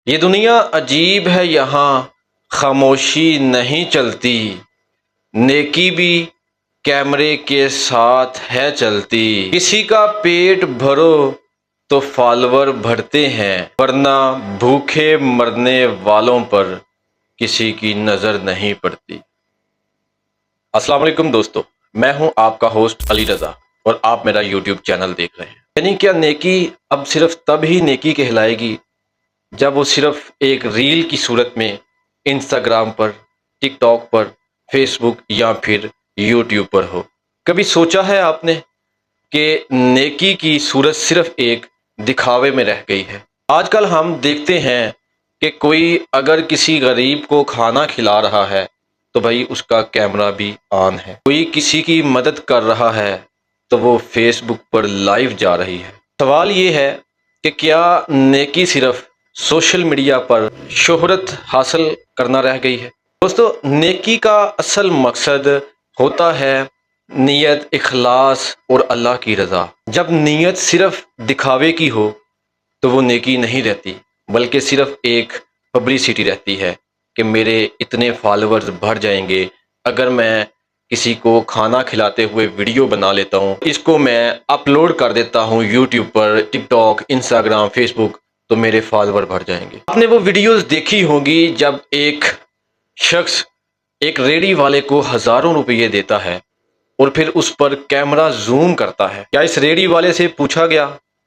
یہ دنیا عجیب ہے، یہاں خاموشی نہیں چلتی، نیکی بھی کیمرے کے ساتھ ہے چلتی۔ کسی کا پیٹ بھرو تو فالوور بڑھتے ہیں، ورنہ بھوکے مرنے والوں پر کسی کی نظر نہیں پڑتی۔ السلام علیکم دوستو، میں ہوں آپ کا ہوسٹ علی رضا اور آپ میرا یوٹیوب چینل دیکھ رہے ہیں۔ یعنی کیا نیکی اب صرف تب ہی نیکی کہلائے گی جب وہ صرف ایک ریل کی صورت میں انسٹاگرام پر، ٹک ٹاک پر، فیس بک یا پھر یوٹیوب پر ہو؟ کبھی سوچا ہے آپ نے کہ نیکی کی صورت صرف ایک دکھاوے میں رہ گئی ہے؟ آج کل ہم دیکھتے ہیں کہ کوئی اگر کسی غریب کو کھانا کھلا رہا ہے تو بھائی اس کا کیمرہ بھی آن ہے، کوئی کسی کی مدد کر رہا ہے تو وہ فیس بک پر لائیو جا رہی ہے۔ سوال یہ ہے کہ کیا نیکی صرف سوشل میڈیا پر شہرت حاصل کرنا رہ گئی ہے؟ دوستو، نیکی کا اصل مقصد ہوتا ہے نیت، اخلاص اور اللہ کی رضا۔ جب نیت صرف دکھاوے کی ہو تو وہ نیکی نہیں رہتی، بلکہ صرف ایک پبلسٹی رہتی ہے کہ میرے اتنے فالورز بڑھ جائیں گے اگر میں کسی کو کھانا کھلاتے ہوئے ویڈیو بنا لیتا ہوں، اس کو میں اپلوڈ کر دیتا ہوں یوٹیوب پر، ٹک ٹاک، انسٹاگرام، فیس بک، تو میرے فالوور بڑھ جائیں گے۔ آپ نے وہ ویڈیوز دیکھی ہوگی جب ایک شخص ایک ریڑھی والے کو ہزاروں روپے دیتا ہے اور پھر اس پر کیمرہ زوم کرتا ہے۔ کیا اس ریڑھی والے سے پوچھا گیا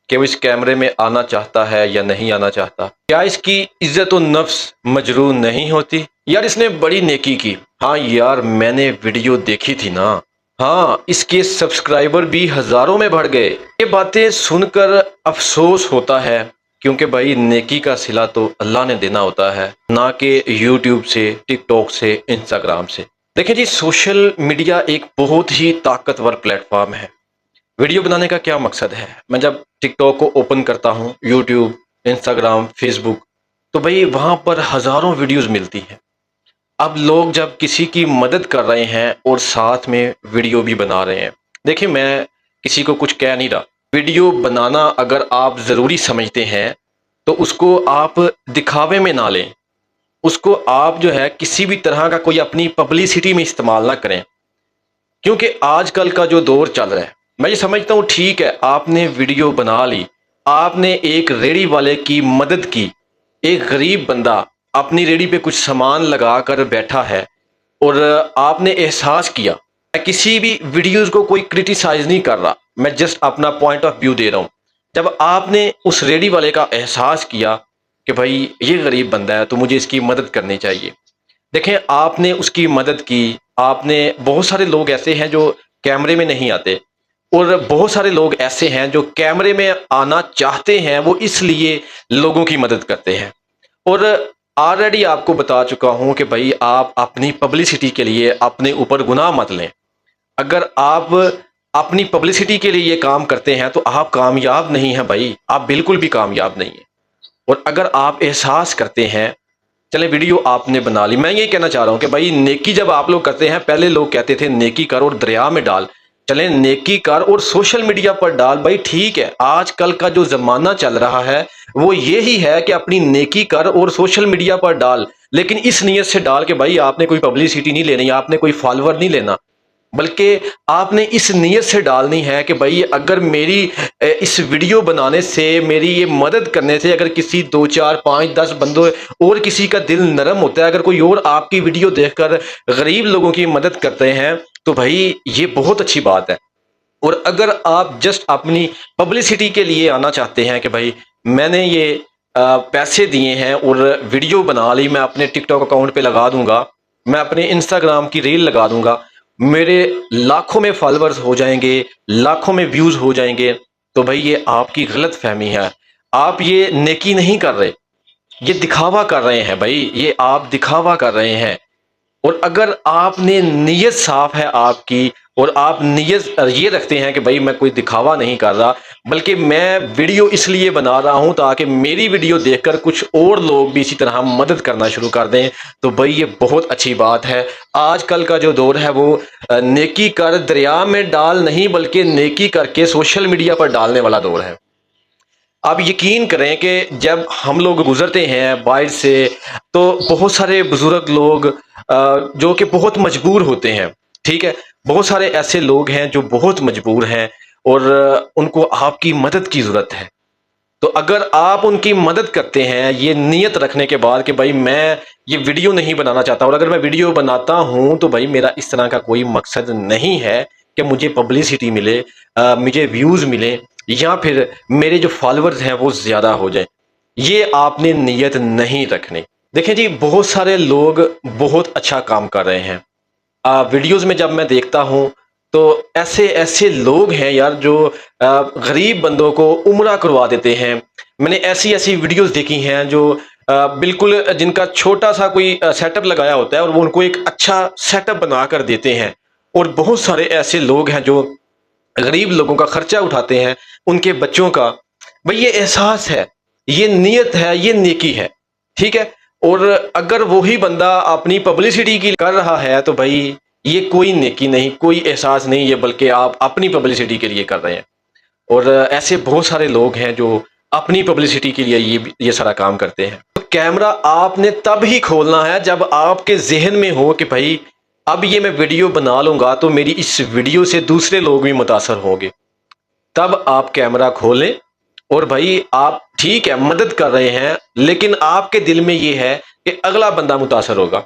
کہ وہ اس کیمرے میں آنا چاہتا ہے یا نہیں آنا چاہتا؟ کیا اس کی عزت و نفس مجروح نہیں ہوتی؟ یار اس نے بڑی نیکی کی، ہاں یار میں نے ویڈیو دیکھی تھی نا، ہاں اس کے سبسکرائبر بھی ہزاروں میں بڑھ گئے۔ یہ باتیں سن کر افسوس ہوتا ہے، کیونکہ بھائی نیکی کا صلہ تو اللہ نے دینا ہوتا ہے، نہ کہ یوٹیوب سے، ٹک ٹاک سے، انسٹاگرام سے۔ دیکھیں جی، سوشل میڈیا ایک بہت ہی طاقتور پلیٹ فارم ہے۔ ویڈیو بنانے کا کیا مقصد ہے؟ میں جب ٹک ٹاک کو اوپن کرتا ہوں، یوٹیوب، انسٹاگرام، فیس بک، تو بھائی وہاں پر ہزاروں ویڈیوز ملتی ہیں۔ اب لوگ جب کسی کی مدد کر رہے ہیں اور ساتھ میں ویڈیو بھی بنا رہے ہیں، دیکھیں میں کسی کو کچھ کہہ نہیں رہا، ویڈیو بنانا اگر آپ ضروری سمجھتے ہیں تو اس کو آپ دکھاوے میں نہ لیں، اس کو آپ جو ہے کسی بھی طرح کا کوئی اپنی پبلسٹی میں استعمال نہ کریں، کیونکہ آج کل کا جو دور چل رہا ہے، میں یہ سمجھتا ہوں ٹھیک ہے آپ نے ویڈیو بنا لی، آپ نے ایک ریڑھی والے کی مدد کی، ایک غریب بندہ اپنی ریڑھی پہ کچھ سامان لگا کر بیٹھا ہے اور آپ نے احساس کیا۔ میں کسی بھی ویڈیوز کو کوئی کرٹیسائز نہیں کر رہا، میں جسٹ اپنا پوائنٹ آف ویو دے رہا ہوں۔ جب آپ نے اس ریڑھی والے کا احساس کیا کہ بھائی یہ غریب بندہ ہے تو مجھے اس کی مدد کرنی چاہیے، دیکھیں آپ نے اس کی مدد کی۔ آپ نے بہت سارے لوگ ایسے ہیں جو کیمرے میں نہیں آتے، اور بہت سارے لوگ ایسے ہیں جو کیمرے میں آنا چاہتے ہیں، وہ اس لیے لوگوں کی مدد کرتے ہیں۔ اور آلریڈی آپ کو بتا چکا ہوں کہ بھائی آپ اپنی پبلسٹی کے لیے اپنے اوپر گناہ مت لیں۔ اگر آپ اپنی پبلسٹی کے لیے یہ کام کرتے ہیں تو آپ کامیاب نہیں ہیں بھائی، آپ بالکل بھی کامیاب نہیں ہیں۔ اور اگر آپ احساس کرتے ہیں، چلیں ویڈیو آپ نے بنا لی، میں یہ کہنا چاہ رہا ہوں کہ بھائی نیکی جب آپ لوگ کرتے ہیں، پہلے لوگ کہتے تھے نیکی کر اور دریا میں ڈال، چلیں نیکی کر اور سوشل میڈیا پر ڈال، بھائی ٹھیک ہے۔ آج کل کا جو زمانہ چل رہا ہے وہ یہی ہے کہ اپنی نیکی کر اور سوشل میڈیا پر ڈال، لیکن اس نیت سے ڈال کہ بھائی آپ نے کوئی پبلسٹی نہیں لینی، آپ نے کوئی فالوور نہیں لینا، بلکہ آپ نے اس نیت سے ڈالنی ہے کہ بھائی اگر میری اس ویڈیو بنانے سے، میری یہ مدد کرنے سے اگر کسی 2 4 5 10 بندوں اور کسی کا دل نرم ہوتا ہے، اگر کوئی اور آپ کی ویڈیو دیکھ کر غریب لوگوں کی مدد کرتے ہیں، تو بھائی یہ بہت اچھی بات ہے۔ اور اگر آپ جسٹ اپنی پبلسٹی کے لیے آنا چاہتے ہیں کہ بھائی میں نے یہ پیسے دیے ہیں اور ویڈیو بنا لی، میں اپنے ٹک ٹاک اکاؤنٹ پہ لگا دوں گا، میں اپنے انسٹاگرام کی ریل لگا دوں گا، میرے لاکھوں میں فالورز ہو جائیں گے، لاکھوں میں ویوز ہو جائیں گے، تو بھائی یہ آپ کی غلط فہمی ہے۔ آپ یہ نیکی نہیں کر رہے، یہ دکھاوا کر رہے ہیں بھائی، یہ آپ دکھاوا کر رہے ہیں۔ اور اگر آپ نے نیت صاف ہے آپ کی، اور آپ نیت یہ رکھتے ہیں کہ بھائی میں کوئی دکھاوا نہیں کر رہا، بلکہ میں ویڈیو اس لیے بنا رہا ہوں تاکہ میری ویڈیو دیکھ کر کچھ اور لوگ بھی اسی طرح مدد کرنا شروع کر دیں، تو بھائی یہ بہت اچھی بات ہے۔ آج کل کا جو دور ہے وہ نیکی کر دریا میں ڈال نہیں، بلکہ نیکی کر کے سوشل میڈیا پر ڈالنے والا دور ہے۔ آپ یقین کریں کہ جب ہم لوگ گزرتے ہیں باہر سے تو بہت سارے بزرگ لوگ جو کہ بہت مجبور ہوتے ہیں، ٹھیک ہے، بہت سارے ایسے لوگ ہیں جو بہت مجبور ہیں اور ان کو آپ کی مدد کی ضرورت ہے۔ تو اگر آپ ان کی مدد کرتے ہیں یہ نیت رکھنے کے بعد کہ بھائی میں یہ ویڈیو نہیں بنانا چاہتا، اور اگر میں ویڈیو بناتا ہوں تو بھائی میرا اس طرح کا کوئی مقصد نہیں ہے کہ مجھے پبلسٹی ملے، مجھے ویوز ملے، یا پھر میرے جو فالورز ہیں وہ زیادہ ہو جائیں، یہ آپ نے نیت نہیں رکھنی۔ دیکھیں جی، بہت سارے لوگ بہت اچھا کام کر رہے ہیں، ویڈیوز میں جب میں دیکھتا ہوں تو ایسے ایسے لوگ ہیں یار جو غریب بندوں کو عمرہ کروا دیتے ہیں۔ میں نے ایسی ایسی ویڈیوز دیکھی ہیں جو بالکل جن کا چھوٹا سا کوئی سیٹ اپ لگایا ہوتا ہے اور وہ ان کو ایک اچھا سیٹ اپ بنا کر دیتے ہیں، اور بہت سارے ایسے لوگ ہیں جو غریب لوگوں کا خرچہ اٹھاتے ہیں، ان کے بچوں کا۔ بھئی یہ احساس ہے، یہ نیت ہے، یہ نیکی ہے، ٹھیک ہے۔ اور اگر وہی بندہ اپنی پبلسٹی کی کر رہا ہے تو بھائی یہ کوئی نیکی نہیں، کوئی احساس نہیں، یہ بلکہ آپ اپنی پبلسٹی کے لیے کر رہے ہیں۔ اور ایسے بہت سارے لوگ ہیں جو اپنی پبلسٹی کے لیے یہ سارا کام کرتے ہیں۔ تو کیمرہ آپ نے تب ہی کھولنا ہے جب آپ کے ذہن میں ہو کہ بھائی اب یہ میں ویڈیو بنا لوں گا تو میری اس ویڈیو سے دوسرے لوگ بھی متاثر ہوں گے، تب آپ کیمرہ کھولیں۔ اور بھائی آپ ٹھیک ہے مدد کر رہے ہیں، لیکن آپ کے دل میں یہ ہے کہ اگلا بندہ متاثر ہوگا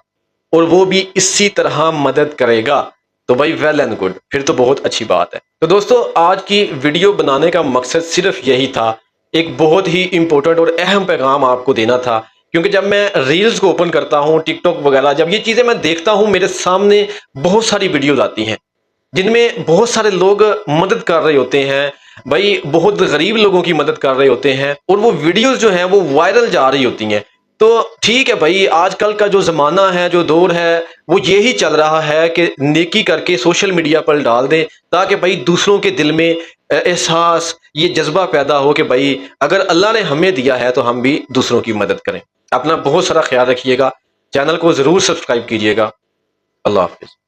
اور وہ بھی اسی طرح مدد کرے گا، تو بھائی ویل اینڈ گڈ، پھر تو بہت اچھی بات ہے۔ تو دوستو، آج کی ویڈیو بنانے کا مقصد صرف یہی تھا، ایک بہت ہی امپورٹنٹ اور اہم پیغام آپ کو دینا تھا، کیونکہ جب میں ریلز کو اوپن کرتا ہوں، ٹک ٹاک وغیرہ، جب یہ چیزیں میں دیکھتا ہوں میرے سامنے بہت ساری ویڈیوز آتی ہیں جن میں بہت سارے لوگ مدد کر رہے ہوتے ہیں، بھائی بہت غریب لوگوں کی مدد کر رہے ہوتے ہیں، اور وہ ویڈیوز جو ہیں وہ وائرل جا رہی ہوتی ہیں۔ تو ٹھیک ہے بھائی، آج کل کا جو زمانہ ہے، جو دور ہے، وہ یہی چل رہا ہے کہ نیکی کر کے سوشل میڈیا پر ڈال دیں، تاکہ بھائی دوسروں کے دل میں احساس، یہ جذبہ پیدا ہو کہ بھائی اگر اللہ نے ہمیں دیا ہے تو ہم بھی دوسروں کی مدد کریں۔ اپنا بہت سارا خیال رکھیے گا، چینل کو ضرور سبسکرائب کیجیے گا۔ اللہ حافظ۔